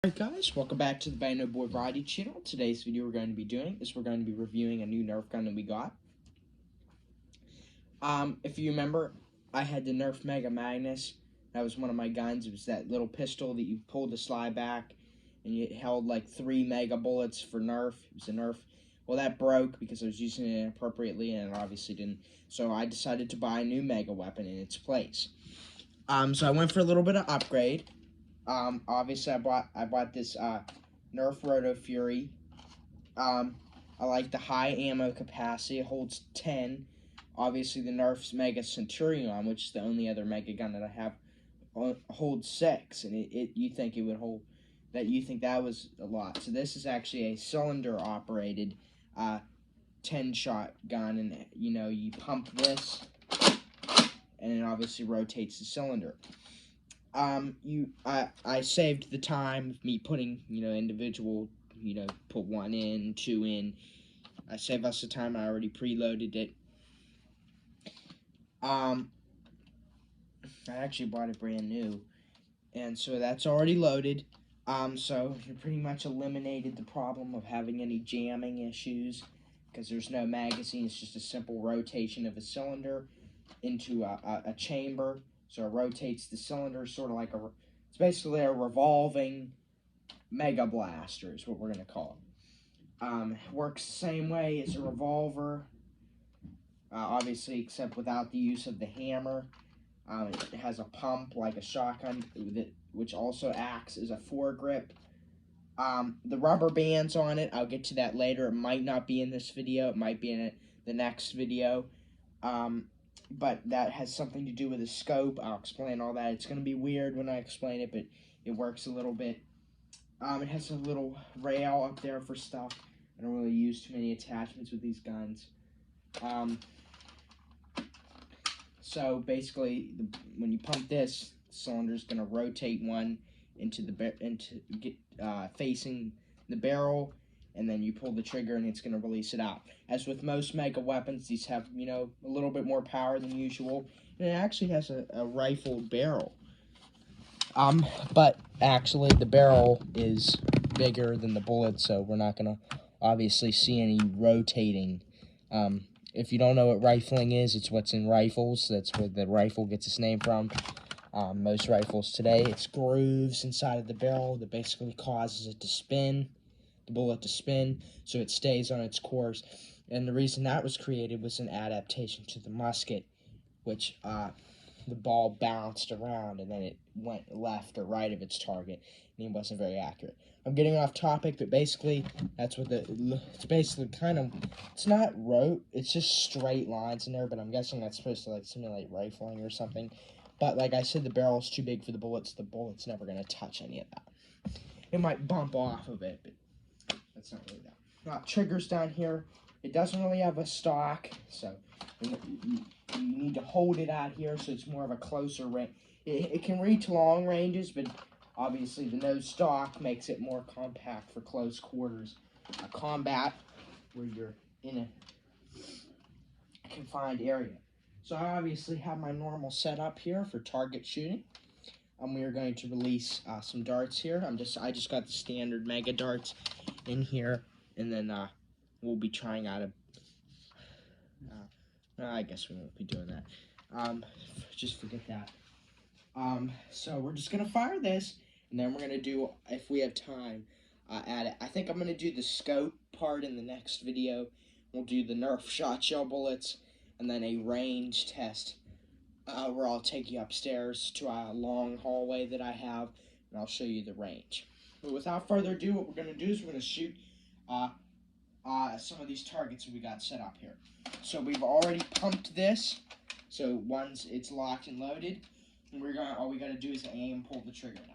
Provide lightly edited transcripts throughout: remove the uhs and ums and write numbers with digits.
Alright guys, welcome back to the Bano Boy Variety channel. Today's video we're going to be doing is we're going to be reviewing a new Nerf gun that we got. If you remember, I had the Nerf Mega Magnus. That was one of my guns. It was that little pistol that you pulled the slide back and it held like 3 mega bullets for Nerf. It was a Nerf. Well, that broke because I was using it inappropriately and it obviously didn't. So I decided to buy a new mega weapon in its place. So I went for a little bit of upgrade. Obviously I bought this Nerf Rotofury. I like the high ammo capacity. It holds 10. Obviously the Nerf's Mega Centurion, which is the only other mega gun that I have, holds 6, and you think it would hold that. You think that was a lot. So this is actually a cylinder operated 10-shot gun, and you pump this and it obviously rotates the cylinder. I saved the time of me putting, individual, put 1 in, 2 in. I saved us the time. I already preloaded it. I actually bought it brand new, and so that's already loaded. So you pretty much eliminated the problem of having any jamming issues because there's no magazine. It's just a simple rotation of a cylinder into a chamber. So it rotates the cylinder, sort of like it's basically a revolving mega blaster is what we're going to call it. Works the same way as a revolver, obviously, except without the use of the hammer. It has a pump like a shotgun, which also acts as a foregrip. The rubber bands on it, I'll get to that later. It might not be in this video. It might be in the next video. But that has something to do with the scope. I'll explain all that. It's going to be weird when I explain it, but it works a little bit. It has a little rail up there for stuff. I don't really use too many attachments with these guns. So basically, when you pump this, the cylinder's going to rotate one facing the barrel, and then you pull the trigger and it's going to release it out. As with most mega weapons, these have, a little bit more power than usual, and it actually has a rifled barrel. But actually the barrel is bigger than the bullet, so we're not going to obviously see any rotating. If you don't know what rifling is, it's what's in rifles. That's where the rifle gets its name from. Most rifles today, it's grooves inside of the barrel that basically causes it to spin, the bullet to spin, so it stays on its course. And the reason that was created was an adaptation to the musket, which the ball bounced around and then it went left or right of its target, and it wasn't very accurate. I'm getting off topic, but basically that's what it's basically it's not it's just straight lines in there, but I'm guessing that's supposed to simulate rifling or something. But like I said, the barrel's too big for the bullet's never going to touch any of that. It might bump off of it, but that's not really that. Triggers down here. It doesn't really have a stock, so you need to hold it out here, so it's more of a closer range. It can reach long ranges, but obviously the no stock makes it more compact for close quarters combat, where you're in a confined area. So I obviously have my normal setup here for target shooting. We are going to release some darts here. I just got the standard mega darts in here, and then we'll be trying out I guess we won't be doing that. Just forget that. So we're just gonna fire this, and then we're gonna do, if we have time, add it. I think I'm gonna do the scope part in the next video. We'll do the Nerf shot shell bullets, and then a range test where I'll take you upstairs to a long hallway that I have, and I'll show you the range. But without further ado, what we're going to do is we're going to shoot some of these targets that we got set up here. So we've already pumped this, so once it's locked and loaded, and all we got to do is aim, pull the trigger now.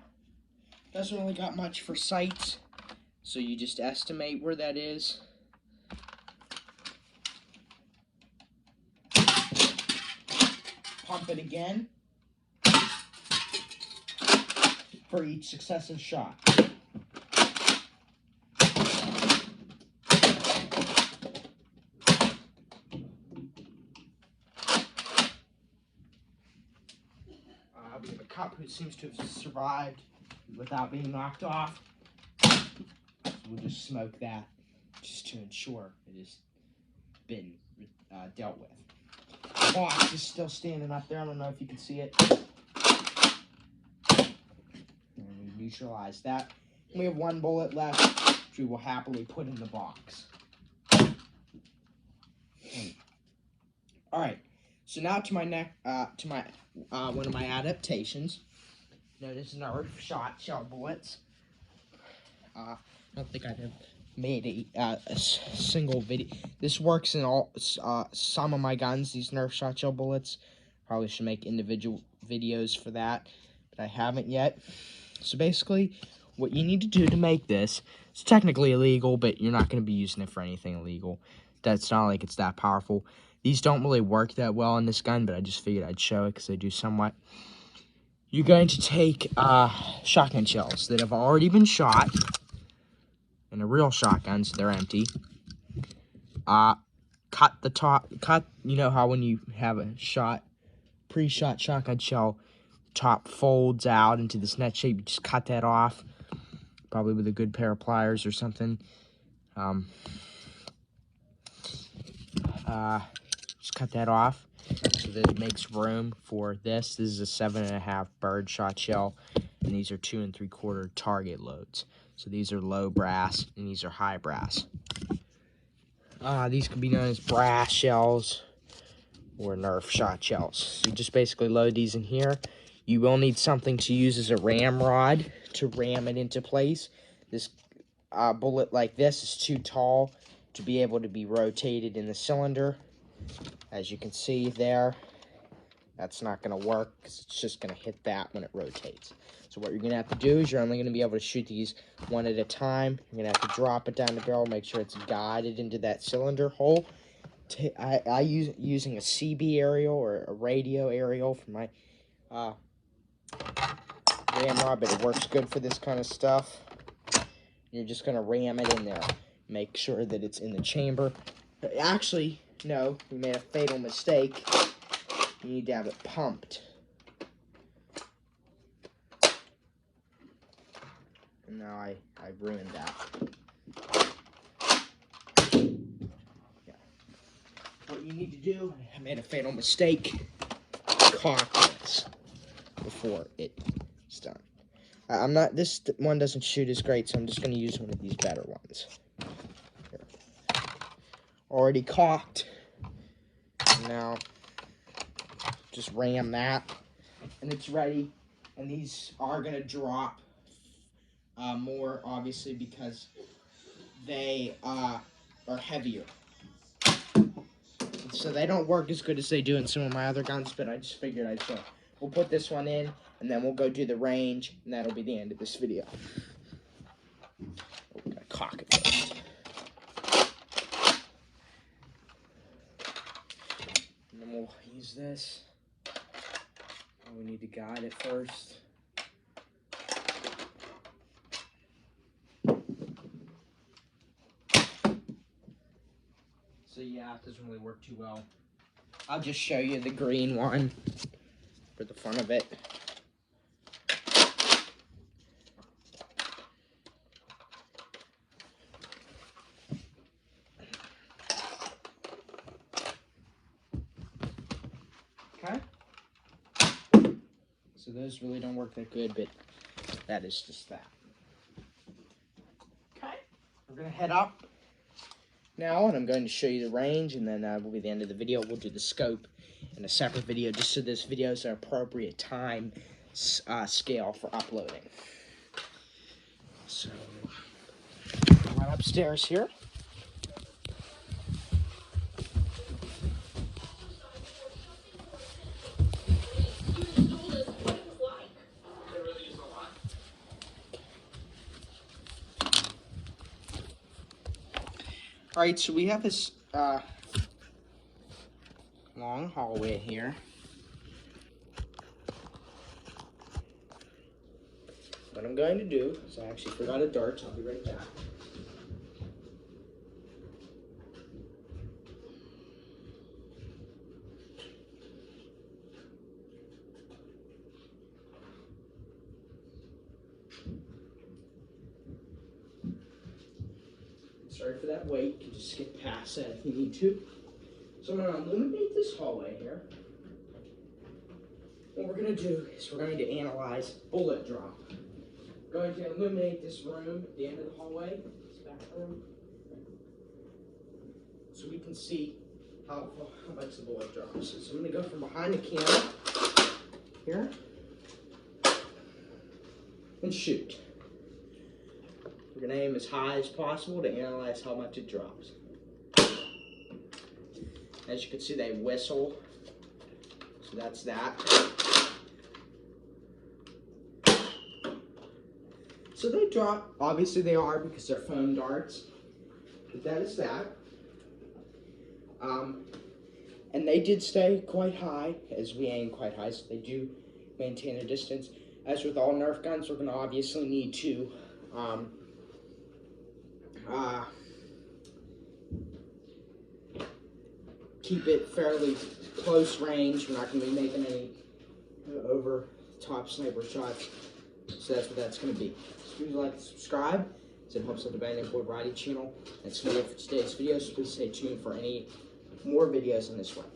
Doesn't really got much for sights, so you just estimate where that is. Pump it again for each successive shot. We have a cup who seems to have survived without being knocked off. So we'll just smoke that just to ensure it has been dealt with. The box is still standing up there. I don't know if you can see it. And we neutralize that. We have one bullet left, which we will happily put in the box. All right. So now to my one of my adaptations. Notice Nerf shot shell bullets. I don't think I've made a single video. This works in all some of my guns. These Nerf shot shell bullets. Probably should make individual videos for that, but I haven't yet. So basically, what you need to do to make this, it's technically illegal, but you're not going to be using it for anything illegal. That's not like it's that powerful. These don't really work that well on this gun, but I just figured I'd show it because they do somewhat. You're going to take shotgun shells that have already been shot in a real shotgun, so they're empty. Cut the top. You know how when you have a pre-shot shotgun shell, top folds out into this net shape. You just cut that off, probably with a good pair of pliers or something. Just cut that off so that it makes room for this. This is a 7.5 bird shot shell, and these are 2 3/4 target loads. So these are low brass, and these are high brass. These can be known as brass shells or Nerf shot shells. So you just basically load these in here. You will need something to use as a ramrod to ram it into place. This bullet like this is too tall to be able to be rotated in the cylinder. As you can see there, that's not going to work because it's just going to hit that when it rotates. So what you're going to have to do is you're only going to be able to shoot these one at a time. You're going to have to drop it down the barrel, make sure it's guided into that cylinder hole. I use using a CB aerial or a radio aerial for my ramrod, but it works good for this kind of stuff. You're just going to ram it in there. Make sure that it's in the chamber. Actually, no, we made a fatal mistake. You need to have it pumped. And now I ruined that. Yeah. What you need to do, I made a fatal mistake. Cock this before it's done. This one doesn't shoot as great, so I'm just going to use one of these better ones. Here. Already cocked. Now, just ram that, and it's ready. And these are going to drop more, obviously, because they are heavier. So they don't work as good as they do in some of my other guns, but I just figured I'd show. We'll put this one in, and then we'll go do the range, and that'll be the end of this video. We're going to cock it first. And then we'll use this. We need to guide it first. So yeah, it doesn't really work too well. I'll just show you the green one for the fun of it. Okay. So those really don't work that good, but that is just that. Okay. We're going to head up now, and I'm going to show you the range, and then will be the end of the video. We'll do the scope in a separate video, just so this video is an appropriate time scale for uploading. So, right upstairs here. Alright, so we have this long hallway here. What I'm going to do is I actually forgot a dart, so I'll be right back. sorry for that wait. You can just skip past that if you need to. So I'm going to illuminate this hallway here. What we're going to do is we're going to analyze bullet drop. We're going to illuminate this room at the end of the hallway, this back room, so we can see how much the bullet drops. So I'm going to go from behind the camera here and shoot. We're going to aim as high as possible to analyze how much it drops. As you can see, they whistle. So that's that. So they drop. Obviously they are because they're foam darts. But that is that. And they did stay quite high as we aim quite high. So they do maintain their distance. As with all Nerf guns, we're going to obviously need to keep it fairly close range. We're not going to be making any over-top sniper shots. So that's what that's going to be. So please like and subscribe. So it helps out the Bang Board Variety channel. That's going to be it for today's video. So please stay tuned for any more videos on this weapon.